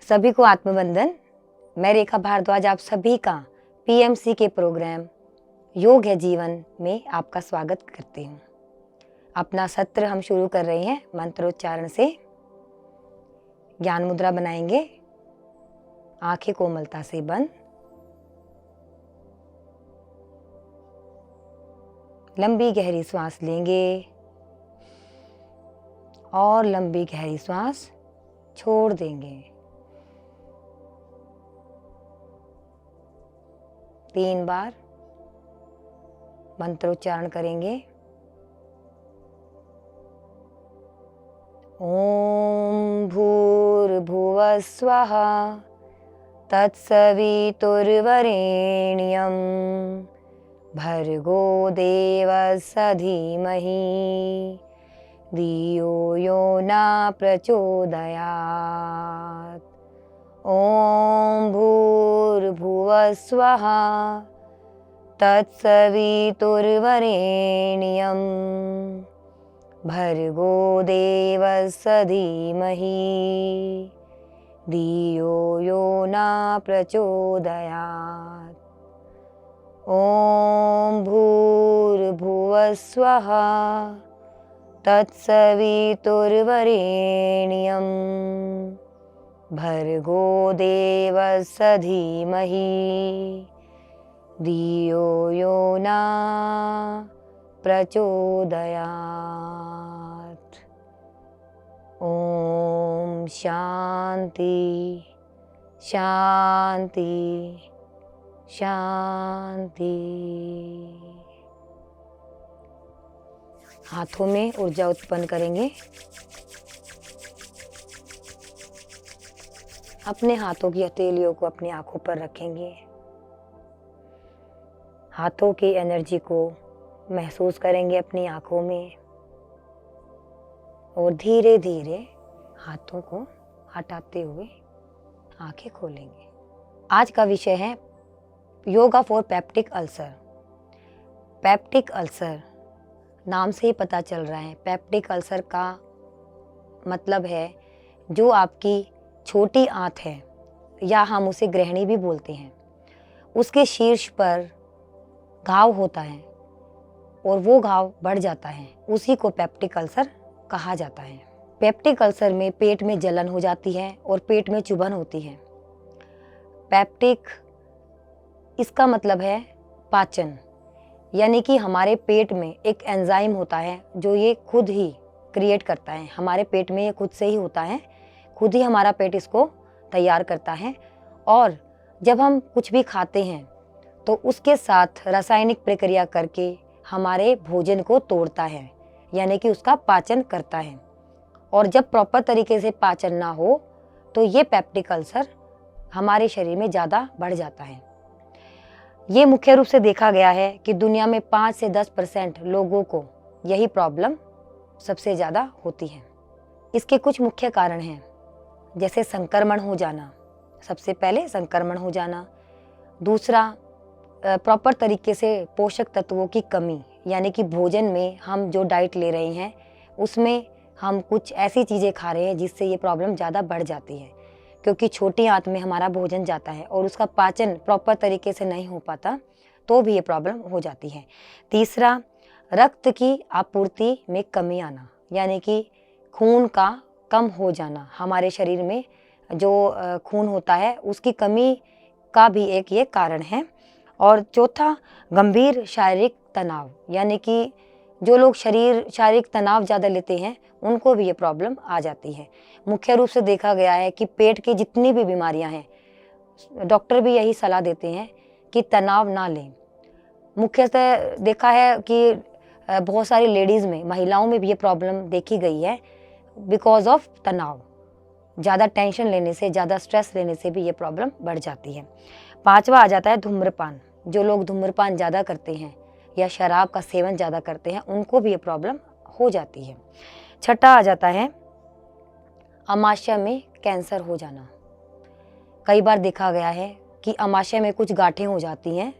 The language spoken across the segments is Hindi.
सभी को आत्मवंदन। मैं रेखा भारद्वाज आप सभी का पीएमसी के प्रोग्राम योग है जीवन में आपका स्वागत करती हूँ। अपना सत्र हम शुरू कर रहे हैं मंत्रोच्चारण से। ज्ञान मुद्रा बनाएंगे, आंखें कोमलता से बंद। लंबी गहरी सांस लेंगे और लंबी गहरी सांस छोड़ देंगे। 3 बार मंत्रोच्चारण करेंगे। ओम भूर्भुवः स्वः तत्सवितुर्वरेण्यं भर्गो देवस्य धीमहि धियो यो न प्रचोदयात्। ओम भूर्भुवः स्वः तत्सवितुर्वरेण्यं भर्गो देवस्य धीमहि धियो यो न प्रचोदयात्। ओम भूर्भुवः स्वः तत्सवितुर्वरेण्यं भर्गो देवस्य धीमहि धियो यो न प्रचोदयात्। ओम शांति शांति शांति। हाथों में ऊर्जा उत्पन्न करेंगे। अपने हाथों की हथेलियों को अपनी आंखों पर रखेंगे। हाथों की एनर्जी को महसूस करेंगे अपनी आंखों में और धीरे धीरे हाथों को हटाते हुए आंखें खोलेंगे। आज का विषय है yoga for peptic ulcer. Peptic ulcer नाम से ही पता चल रहा है। पेप्टिक अल्सर का मतलब है जो आपकी छोटी आंत है या हम उसे ग्रहणी भी बोलते हैं, उसके शीर्ष पर घाव होता है और वो घाव बढ़ जाता है, उसी को पेप्टिक अल्सर कहा जाता है। पेप्टिक अल्सर में पेट में जलन हो जाती है और पेट में चुभन होती है। पेप्टिक इसका मतलब है पाचन, यानी कि हमारे पेट में एक एंजाइम होता है जो ये खुद ही क्रिएट करता है। हमारे पेट में ये खुद से ही होता है, खुद ही हमारा पेट इसको तैयार करता है। और जब हम कुछ भी खाते हैं तो उसके साथ रासायनिक प्रक्रिया करके हमारे भोजन को तोड़ता है, यानी कि उसका पाचन करता है। और जब प्रॉपर तरीके से पाचन ना हो तो ये पेप्टिक अल्सर हमारे शरीर में ज़्यादा बढ़ जाता है। ये मुख्य रूप से देखा गया है कि दुनिया में 5 से 10% लोगों को यही प्रॉब्लम सबसे ज़्यादा होती है। इसके कुछ मुख्य कारण हैं, जैसे संक्रमण हो जाना, सबसे पहले संक्रमण हो जाना। दूसरा, प्रॉपर तरीके से पोषक तत्वों की कमी, यानी कि भोजन में हम जो डाइट ले रहे हैं उसमें हम कुछ ऐसी चीज़ें खा रहे हैं जिससे ये प्रॉब्लम ज़्यादा बढ़ जाती है, क्योंकि छोटी आंत में हमारा भोजन जाता है और उसका पाचन प्रॉपर तरीके से नहीं हो पाता तो भी ये प्रॉब्लम हो जाती है। तीसरा, रक्त की आपूर्ति में कमी आना, यानी कि खून का कम हो जाना। हमारे शरीर में जो खून होता है उसकी कमी का भी एक ये कारण है। और चौथा, गंभीर शारीरिक तनाव, यानी कि जो लोग शारीरिक तनाव ज़्यादा लेते हैं उनको भी ये प्रॉब्लम आ जाती है। मुख्य रूप से देखा गया है कि पेट की जितनी भी बीमारियां हैं, डॉक्टर भी यही सलाह देते हैं कि तनाव ना लें। मुख्यतः देखा है कि बहुत सारी लेडीज़ में, महिलाओं में भी ये प्रॉब्लम देखी गई है बिकॉज ऑफ तनाव। ज़्यादा टेंशन लेने से, ज़्यादा स्ट्रेस लेने से भी ये प्रॉब्लम बढ़ जाती है। 5वां आ जाता है धूम्रपान। जो लोग धूम्रपान ज़्यादा करते हैं या शराब का सेवन ज़्यादा करते हैं उनको भी ये प्रॉब्लम हो जाती है। 6ठा आ जाता है अमाशय में कैंसर हो जाना। कई बार देखा गया है कि अमाशय में कुछ गांठें हो जाती हैं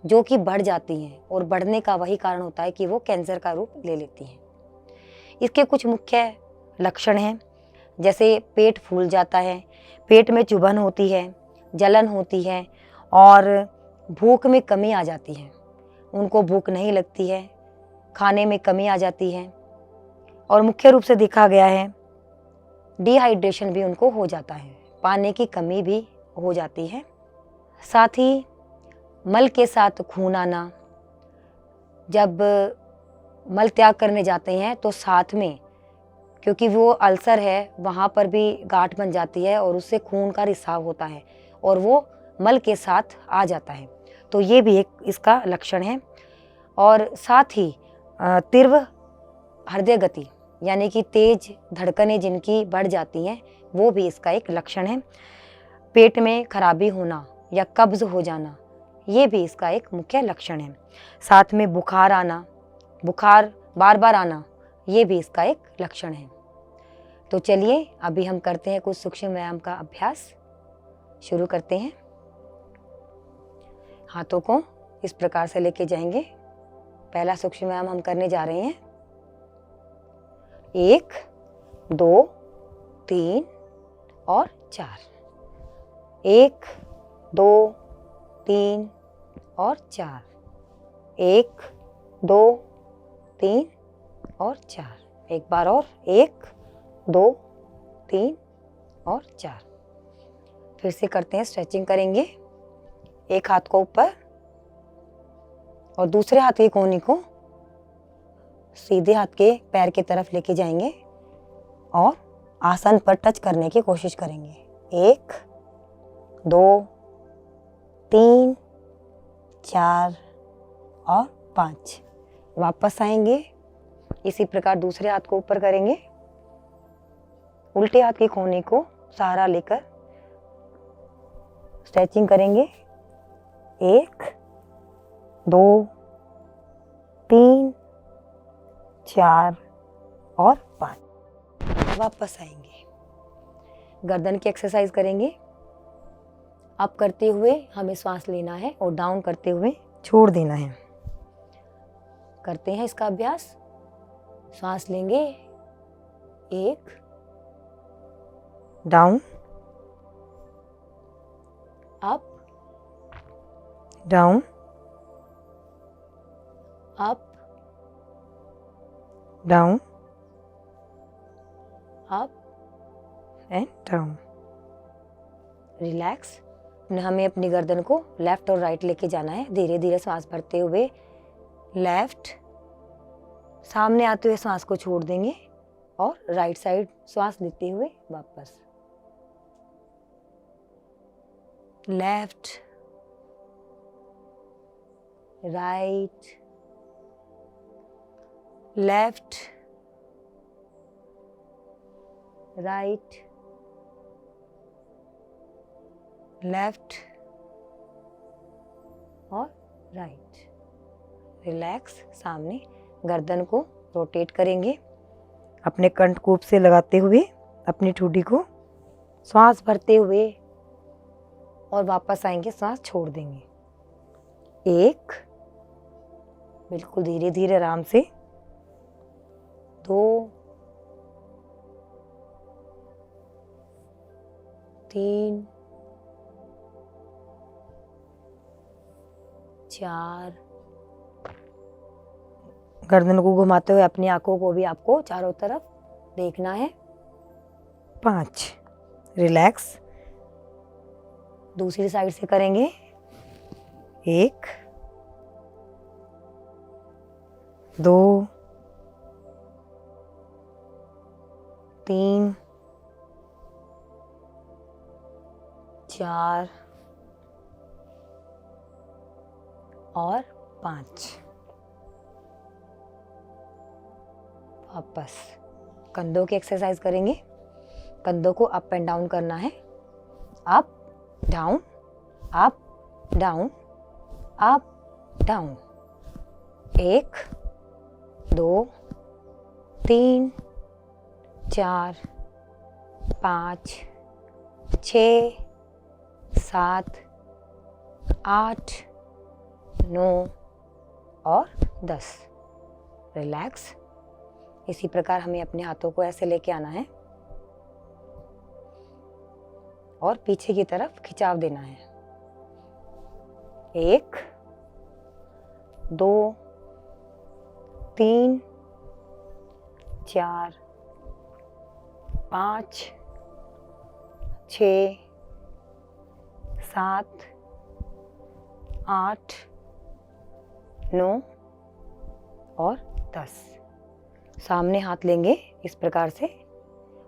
जो कि बढ़ जाती हैं और बढ़ने का वही कारण होता है कि वो कैंसर का रूप ले लेती हैं। इसके कुछ मुख्य लक्षण हैं, जैसे पेट फूल जाता है, पेट में चुभन होती है, जलन होती है और भूख में कमी आ जाती है। उनको भूख नहीं लगती है, खाने में कमी आ जाती है और मुख्य रूप से देखा गया है डिहाइड्रेशन भी उनको हो जाता है, पानी की कमी भी हो जाती है। साथ ही मल के साथ खून आना, जब मल त्याग करने जाते हैं तो साथ में, क्योंकि वो अल्सर है वहाँ पर भी गांठ बन जाती है और उससे खून का रिसाव होता है और वो मल के साथ आ जाता है, तो ये भी एक इसका लक्षण है। और साथ ही तीव्र हृदय गति यानी कि तेज धड़कनें जिनकी बढ़ जाती हैं, वो भी इसका एक लक्षण है। पेट में खराबी होना या कब्ज हो जाना, ये भी इसका एक मुख्य लक्षण है। साथ में बुखार आना, बुखार बार बार आना, ये भी इसका एक लक्षण है। तो चलिए अभी हम करते हैं कुछ सूक्ष्म व्यायाम का अभ्यास। शुरू करते हैं। हाथों को इस प्रकार से लेके जाएंगे। पहला सूक्ष्म व्यायाम हम करने जा रहे हैं। 1 2 3 और 4। 1 2 3 और 4। 1 2 3 और 4। एक बार और 1 2 3 और 4। फिर से करते हैं, स्ट्रेचिंग करेंगे। एक हाथ को ऊपर और दूसरे हाथ की कोहनी को सीधे हाथ के पैर की तरफ लेके जाएंगे और आसन पर टच करने की कोशिश करेंगे। 1 2 3 4 और 5। वापस आएंगे, इसी प्रकार दूसरे हाथ को ऊपर करेंगे, उल्टे हाथ की कोहनी को सहारा लेकर स्ट्रेचिंग करेंगे। 1 2 3 4 और 5। वापस आएंगे, गर्दन की एक्सरसाइज करेंगे। अप करते हुए हमें सांस लेना है और डाउन करते हुए छोड़ देना है। करते हैं इसका अभ्यास। सांस लेंगे, 1 down, up down, up down, up and down. Relax. हमें अपनी गर्दन को लेफ्ट और राइट लेके जाना है। धीरे धीरे सांस भरते हुए लेफ्ट, सामने आते हुए सांस को छोड़ देंगे और राइट साइड सांस लेते हुए वापस। Left, right, left, right, left और राइट। रिलैक्स। सामने गर्दन को रोटेट करेंगे, अपने कंठकूप से लगाते हुए अपनी ठुड्डी को, सांस भरते हुए और वापस आएंगे, सांस छोड़ देंगे। 1, बिल्कुल धीरे धीरे आराम से। 2 3 4। गर्दन को घुमाते हुए अपनी आंखों को भी आपको चारों तरफ देखना है। 5। रिलैक्स। दूसरी साइड से करेंगे। 1 2 3 4 और 5। वापस कंधों की एक्सरसाइज करेंगे। कंधों को अप एंड डाउन करना है। Up down, up down, up down. 1 2 3 4 5 6 7 8 9 और 10। रिलैक्स। इसी प्रकार हमें अपने हाथों को ऐसे लेके आना है। और पीछे की तरफ खिंचाव देना है। 1 2 3 4 5 6 7 8 9 और 10। सामने हाथ लेंगे इस प्रकार से,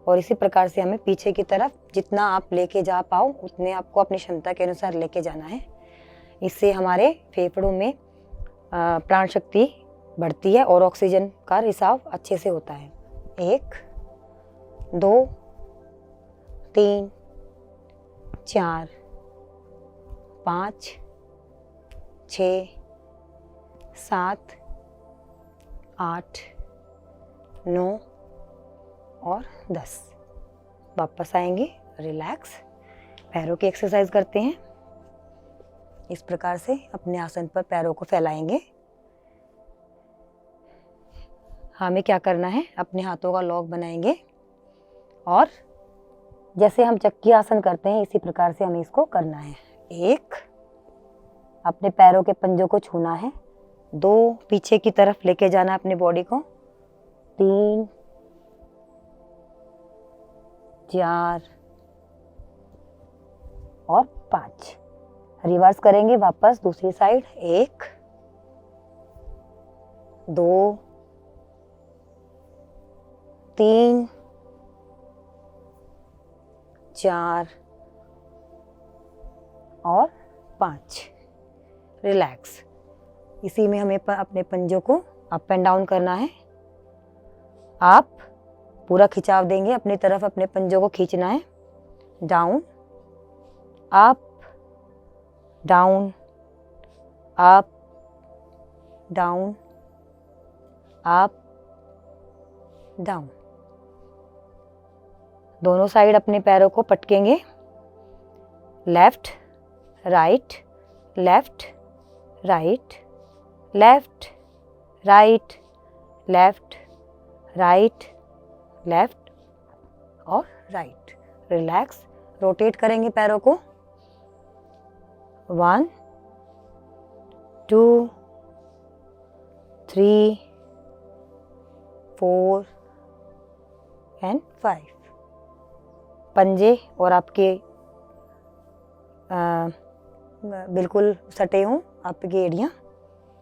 और इसी प्रकार से हमें पीछे की तरफ जितना आप लेके जा पाओ उतने आपको अपनी क्षमता के अनुसार लेके जाना है। इससे हमारे फेफड़ों में प्राण शक्ति बढ़ती है और ऑक्सीजन का रिसाव अच्छे से होता है। 1 2 3 4 5 6 7 8 9 और 10। वापस आएंगे, रिलैक्स, पैरों की एक्सरसाइज करते हैं। इस प्रकार से अपने आसन पर पैरों को फैलाएंगे। हमें क्या करना है, अपने हाथों का लॉक बनाएंगे और जैसे हम चक्की आसन करते हैं इसी प्रकार से हमें इसको करना है। 1 अपने पैरों के पंजों को छूना है। 2 पीछे की तरफ लेके जाना है अपनी बॉडी को। 3 4 और 5। रिवर्स करेंगे वापस दूसरी साइड। 1 2 3 4 और 5। रिलैक्स। इसी में हमें अपने पंजों को अप एंड डाउन करना है। आप पूरा खिंचाव देंगे अपनी तरफ, अपने पंजों को खींचना है। Down up down up down up down. दोनों साइड अपने पैरों को पटकेंगे। Left right left right left right left right left और राइट। रिलैक्स। रोटेट करेंगे पैरों को। 1 2 3 4 एंड 5। पंजे और आपके बिल्कुल सटे हों आपकी एड़ियाँ।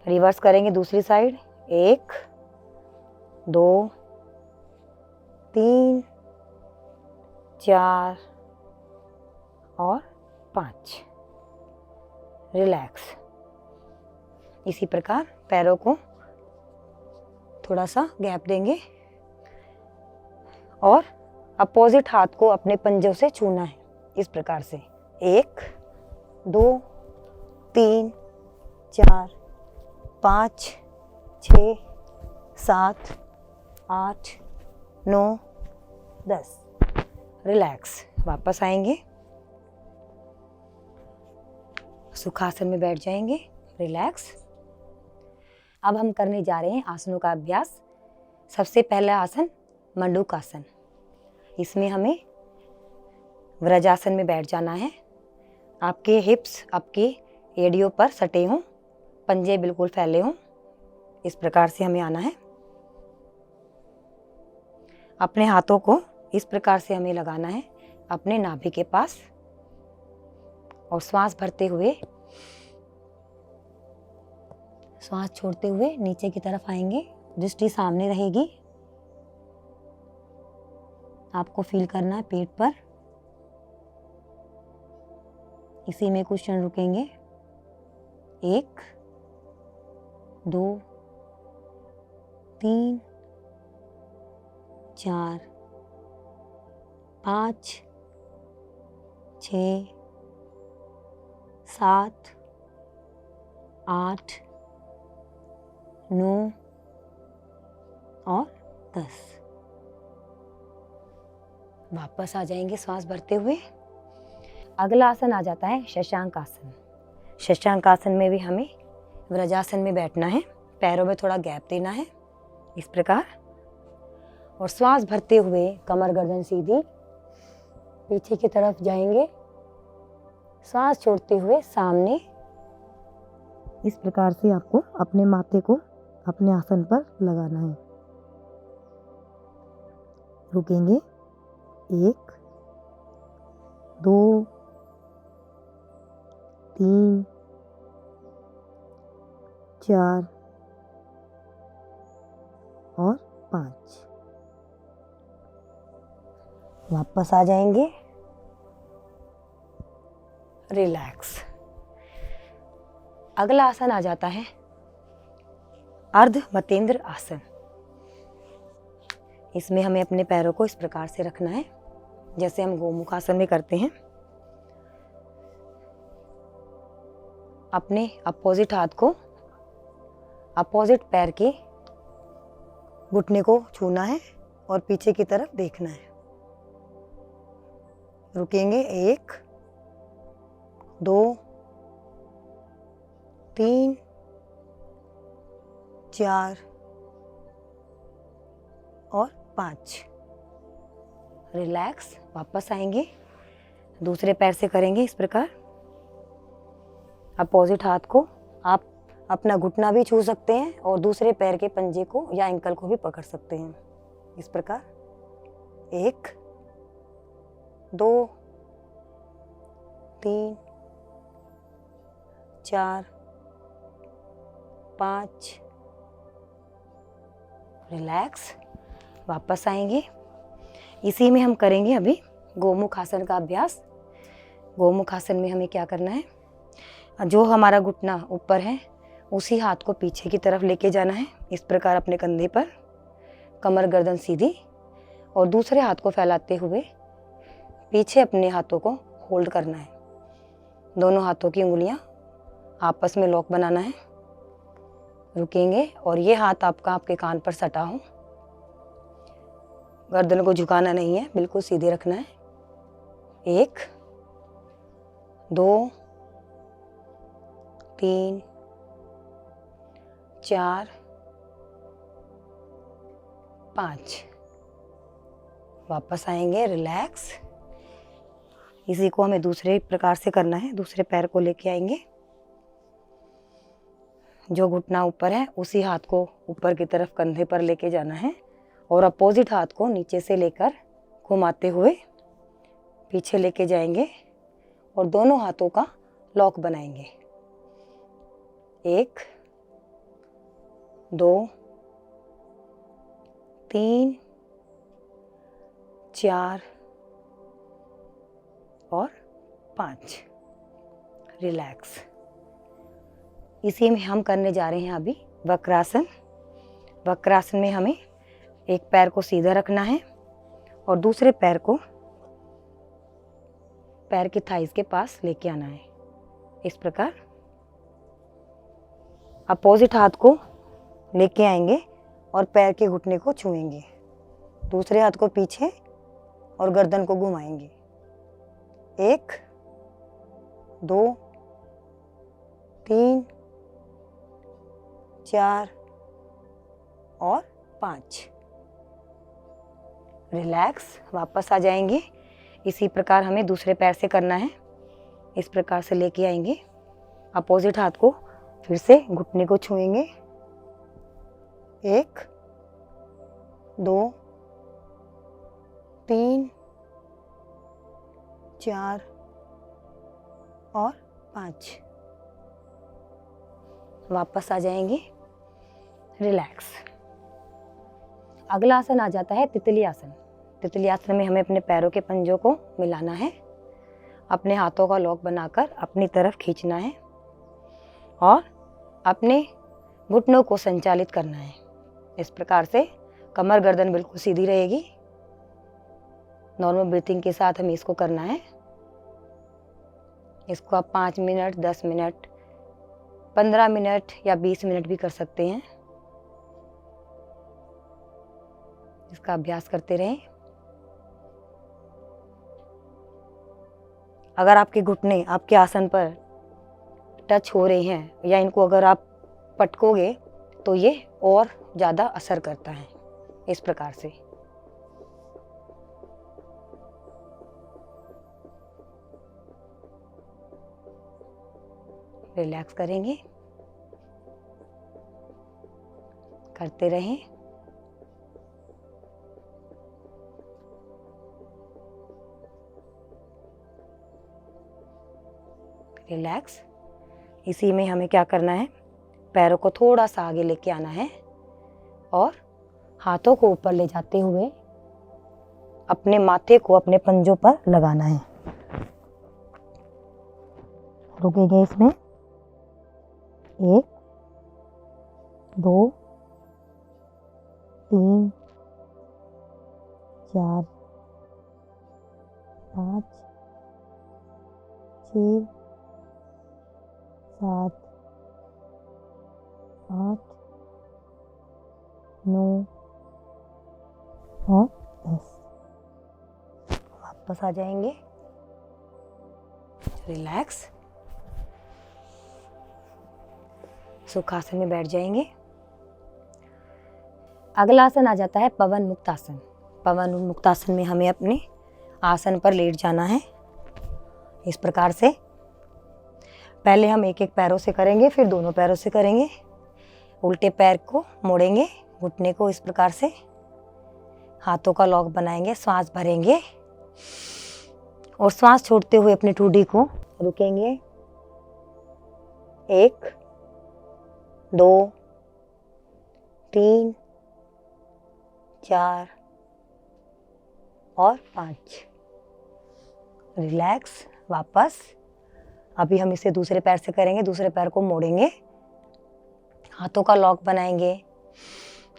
रिवर्स करेंगे दूसरी साइड। 1 2 3 4 और 5। रिलैक्स। इसी प्रकार पैरों को थोड़ा सा गैप देंगे और अपोजिट हाथ को अपने पंजों से छूना है इस प्रकार से। 1 2 3 4 5 6 7 8 9 10। रिलैक्स। वापस आएंगे, सुखासन में बैठ जाएंगे। रिलैक्स। अब हम करने जा रहे हैं आसनों का अभ्यास। सबसे पहला आसन मंडूकासन। इसमें हमें व्रजासन में बैठ जाना है। आपके हिप्स आपकी एड़ियों पर सटे हों, पंजे बिल्कुल फैले हों, इस प्रकार से हमें आना है। अपने हाथों को इस प्रकार से हमें लगाना है अपने नाभि के पास और श्वास भरते हुए श्वास छोड़ते हुए नीचे की तरफ आएंगे। दृष्टि सामने रहेगी। आपको फील करना है पेट पर। इसी में कुछ क्षण रुकेंगे। 1 2 3 4 5 6 7 8 9 और 10। वापस आ जाएंगे श्वास भरते हुए। अगला आसन आ जाता है शशांक आसन। शशांक आसन में भी हमें व्रजासन में बैठना है। पैरों में थोड़ा गैप देना है इस प्रकार, और श्वास भरते हुए कमर गर्दन सीधी पीछे की तरफ जाएंगे सांस छोड़ते हुए सामने। इस प्रकार से आपको अपने माथे को अपने आसन पर लगाना है। रुकेंगे, 1 2 3 4 और 5। वापस आ जाएंगे, रिलैक्स। अगला आसन आ जाता है अर्ध मतेंद्र आसन। इसमें हमें अपने पैरों को इस प्रकार से रखना है जैसे हम गोमुख आसन में करते हैं। अपने अपोजिट हाथ को अपोजिट पैर के घुटने को छूना है और पीछे की तरफ देखना है। रुकेंगे, 1 2 3 4 और 5। रिलैक्स। वापस आएंगे, दूसरे पैर से करेंगे इस प्रकार। अपोजिट हाथ को आप अपना घुटना भी छू सकते हैं और दूसरे पैर के पंजे को या एंकल को भी पकड़ सकते हैं इस प्रकार। 1 2 3 4 5। रिलैक्स। वापस आएंगे, इसी में हम करेंगे अभी गोमुख आसन का अभ्यास। गोमुख आसन में हमें क्या करना है, जो हमारा घुटना ऊपर है उसी हाथ को पीछे की तरफ लेके जाना है इस प्रकार अपने कंधे पर, कमर गर्दन सीधी, और दूसरे हाथ को फैलाते हुए पीछे अपने हाथों को होल्ड करना है। दोनों हाथों की उंगलियां आपस में लॉक बनाना है। रुकेंगे और ये हाथ आपका आपके कान पर सटा हो। गर्दन को झुकाना नहीं है, बिल्कुल सीधे रखना है। 1 2 3 4 5। वापस आएंगे, रिलैक्स। इसी को हमें दूसरे प्रकार से करना है। दूसरे पैर को लेके आएंगे, जो घुटना ऊपर है उसी हाथ को ऊपर की तरफ कंधे पर लेके जाना है और अपोजिट हाथ को नीचे से लेकर घुमाते हुए पीछे लेके जाएंगे और दोनों हाथों का लॉक बनाएंगे। 1 2 3 4 और 5। रिलैक्स। इसी में हम करने जा रहे हैं अभी वक्रासन। वक्रासन में हमें एक पैर को सीधा रखना है और दूसरे पैर को पैर की थाइस के पास लेके आना है इस प्रकार। अपोजिट हाथ को लेके आएंगे और पैर के घुटने को छुएंगे, दूसरे हाथ को पीछे और गर्दन को घुमाएंगे। 1 2 3 4 और 5। रिलैक्स। वापस आ जाएंगे, इसी प्रकार हमें दूसरे पैर से करना है। इस प्रकार से लेके आएंगे, अपोजिट हाथ को फिर से घुटने को छुएंगे। 1 2 3 4 और 5। वापस आ जाएंगे, रिलैक्स। अगला आसन आ जाता है तितली आसन। तितली आसन में हमें अपने पैरों के पंजों को मिलाना है, अपने हाथों का लॉक बनाकर अपनी तरफ खींचना है और अपने घुटनों को संचालित करना है। इस प्रकार से कमर गर्दन बिल्कुल सीधी रहेगी। नॉर्मल ब्रीथिंग के साथ हमें इसको करना है। इसको आप 5 मिनट, 10 मिनट, 15 मिनट या 20 मिनट भी कर सकते हैं। इसका अभ्यास करते रहें। अगर आपके घुटने आपके आसन पर टच हो रहे हैं या इनको अगर आप पटकोगे तो ये और ज़्यादा असर करता है। इस प्रकार से रिलैक्स करेंगे, करते रहें। रिलैक्स। इसी में हमें क्या करना है, पैरों को थोड़ा सा आगे लेके आना है और हाथों को ऊपर ले जाते हुए अपने माथे को अपने पंजों पर लगाना है। रुकेंगे इसमें, 1 2 3 4 5 6 7 8 9 और 10। वापस आ जाएंगे, रिलैक्स। सुखासन में बैठ जाएंगे। अगला आसन आ जाता है पवन मुक्त आसन। पवन मुक्त आसन में हमें अपने आसन पर लेट जाना है इस प्रकार से। पहले हम एक एक पैरों से करेंगे, फिर दोनों पैरों से करेंगे। उल्टे पैर को मोड़ेंगे, घुटने को इस प्रकार से, हाथों का लॉक बनाएंगे, श्वास भरेंगे और श्वास छोड़ते हुए अपनी ठुड्डी को रुकेंगे। 1 2 3 4 और 5। रिलैक्स। वापस। अभी हम इसे दूसरे पैर से करेंगे। दूसरे पैर को मोड़ेंगे, हाथों का लॉक बनाएंगे,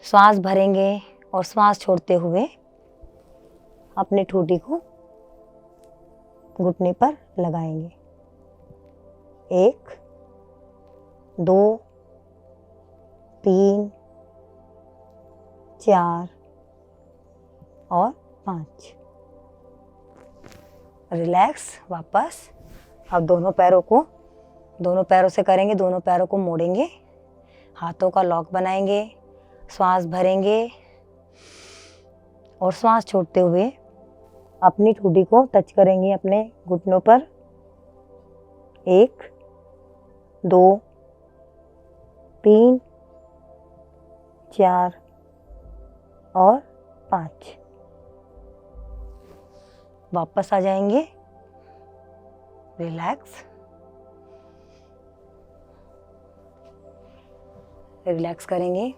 श्वास भरेंगे और श्वास छोड़ते हुए अपनी ठुड्डी को घुटने पर लगाएंगे। 1 2 3 4 और 5। रिलैक्स। वापस। अब दोनों पैरों से करेंगे। दोनों पैरों को मोड़ेंगे, हाथों का लॉक बनाएंगे, श्वास भरेंगे और श्वास छोड़ते हुए अपनी ठुड्डी को टच करेंगे अपने घुटनों पर। 1 2 3 4 और 5। वापस आ जाएंगे, रिलैक्स। रिलैक्स करेंगे।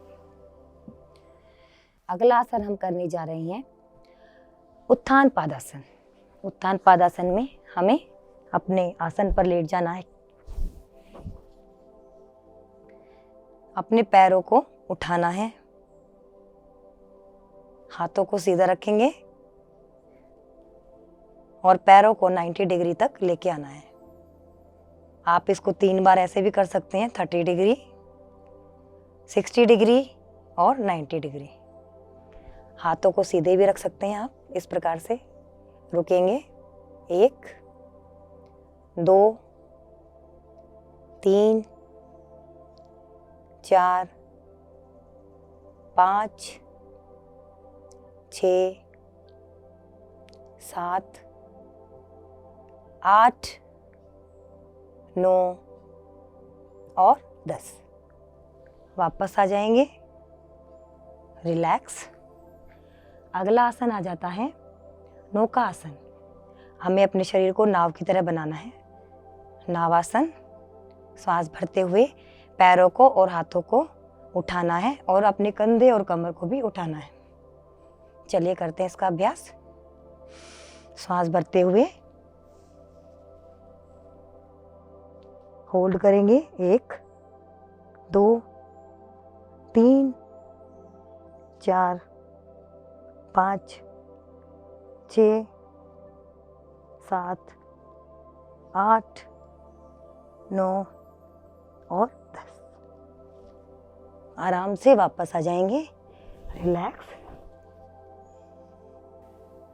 अगला आसन हम करने जा रहे हैं उत्थान पादासन। उत्थान पादासन में हमें अपने आसन पर लेट जाना है। अपने पैरों को उठाना है, हाथों को सीधा रखेंगे और पैरों को 90 डिग्री तक लेके आना है। आप इसको 3 बार ऐसे भी कर सकते हैं, 30 डिग्री, 60 डिग्री और 90 डिग्री। हाथों को सीधे भी रख सकते हैं आप इस प्रकार से। रुकेंगे। 1 2 3 4 5 6 7 8 9 और 10। वापस आ जाएंगे, रिलैक्स। अगला आसन आ जाता है नौका आसन। हमें अपने शरीर को नाव की तरह बनाना है। नावासन। श्वास भरते हुए पैरों को और हाथों को उठाना है और अपने कंधे और कमर को भी उठाना है। चलिए करते हैं इसका अभ्यास। श्वास भरते हुए होल्ड करेंगे। 1 2 3 4 5 6 7 8 9 और 10। आराम से वापस आ जाएंगे, रिलैक्स।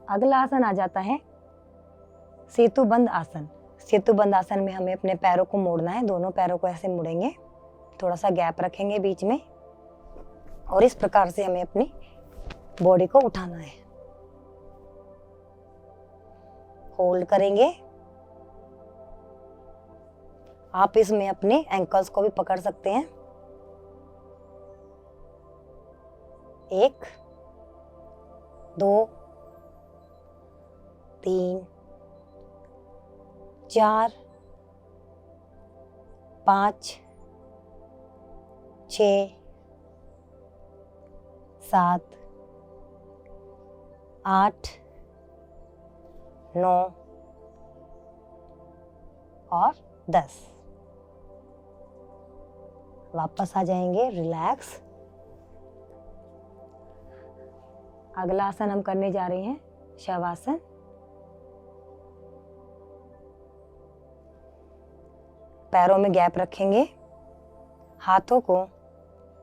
अगला आसन आ जाता है सेतुबंद आसन। सेतुबंद आसन में हमें अपने पैरों को मोड़ना है। दोनों पैरों को ऐसे मुड़ेंगे, थोड़ा सा गैप रखेंगे बीच में और इस प्रकार से हमें अपनी बॉडी को उठाना है। होल्ड करेंगे, आप इसमें अपने एंकल्स को भी पकड़ सकते हैं। 1 2 3 4 5 6 7 8 9 और 10। वापस आ जाएंगे, रिलैक्स। अगला आसन हम करने जा रहे हैं शवासन। पैरों में गैप रखेंगे, हाथों को,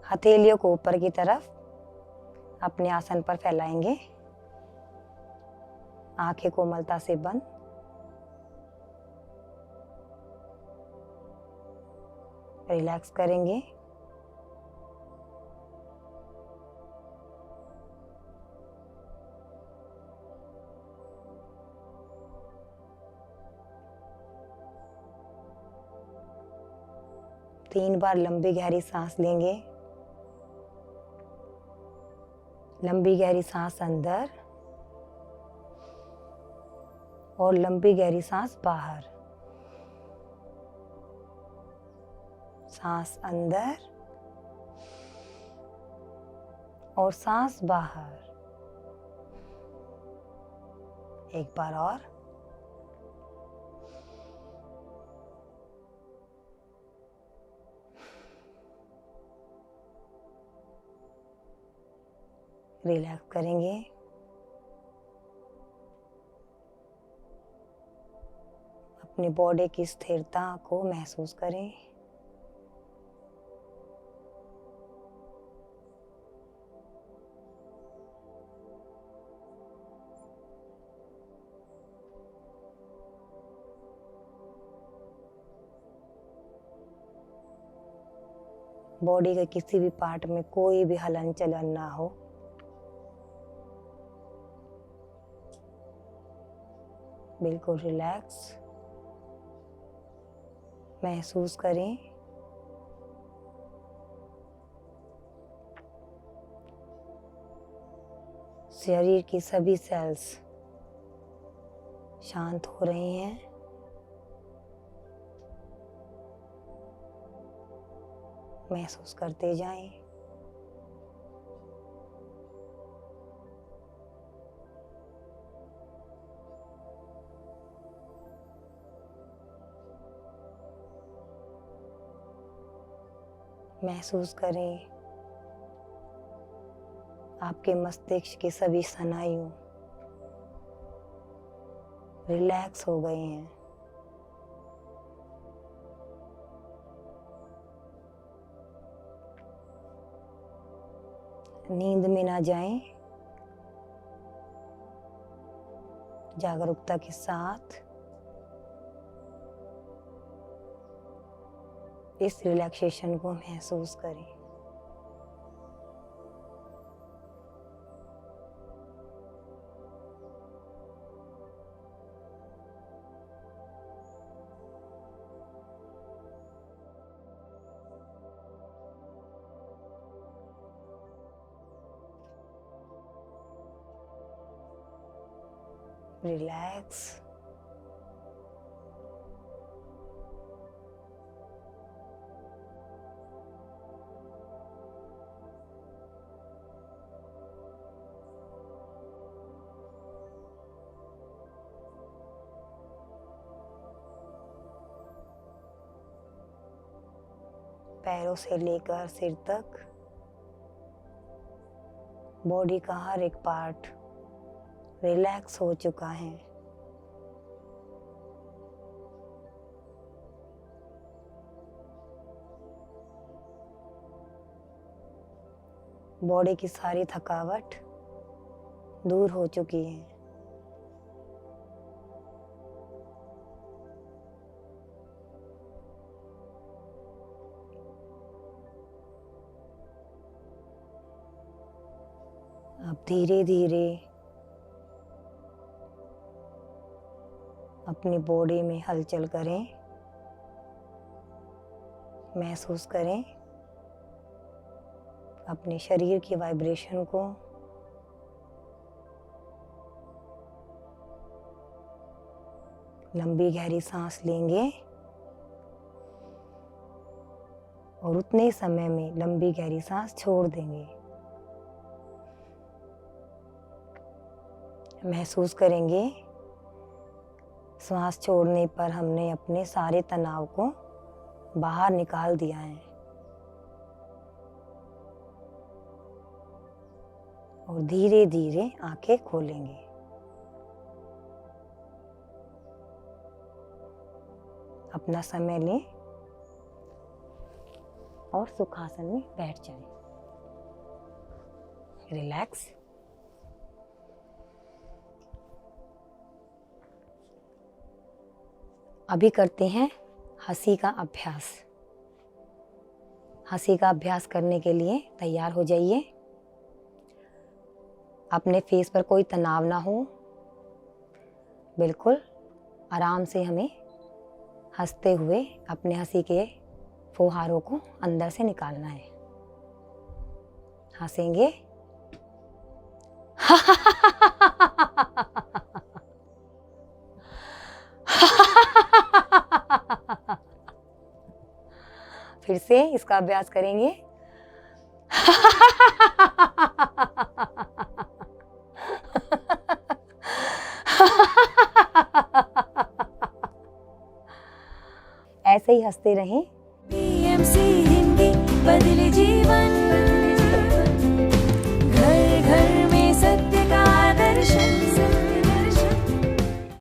हथेलियों को ऊपर की तरफ अपने आसन पर फैलाएंगे, आंखें कोमलता से बंद। रिलैक्स करेंगे। तीन बार लंबी गहरी सांस लेंगे। लंबी गहरी सांस अंदर और लंबी गहरी सांस बाहर। सांस अंदर और सांस बाहर। एक बार और। रिलैक्स करेंगे। अपनी बॉडी की स्थिरता को महसूस करें। बॉडी के किसी भी पार्ट में कोई भी हलन चलन ना हो। बिल्कुल रिलैक्स महसूस करें। शरीर की सभी सेल्स शांत हो रही हैं। महसूस करते जाएं। महसूस करें आपके मस्तिष्क के सभी स्नायु रिलैक्स हो गए हैं। नींद में ना जाएं। जागरूकता के साथ इस रिलैक्सेशन को महसूस करें। रिलैक्स। पैरों से लेकर सिर तक बॉडी का हर एक पार्ट रिलैक्स हो चुका है। बॉडी की सारी थकावट दूर हो चुकी है। अब धीरे धीरे अपनी बॉडी में हलचल करें। महसूस करें अपने शरीर की वाइब्रेशन को। लंबी गहरी सांस लेंगे और उतने ही समय में लंबी गहरी सांस छोड़ देंगे। महसूस करेंगे सांस छोड़ने पर हमने अपने सारे तनाव को बाहर निकाल दिया है। और धीरे धीरे आंखें खोलेंगे। अपना समय लें और सुखासन में बैठ जाएं। रिलैक्स। अभी करते हैं हंसी का अभ्यास। हंसी का अभ्यास करने के लिए तैयार हो जाइए। अपने फेस पर कोई तनाव ना हो, बिल्कुल आराम से हमें हंसते हुए अपने हंसी के फुहारों को अंदर से निकालना है। हंसेंगे फिर से इसका अभ्यास करेंगे। ऐसे ही हंसते रहें। PMC हिंदी बदले जी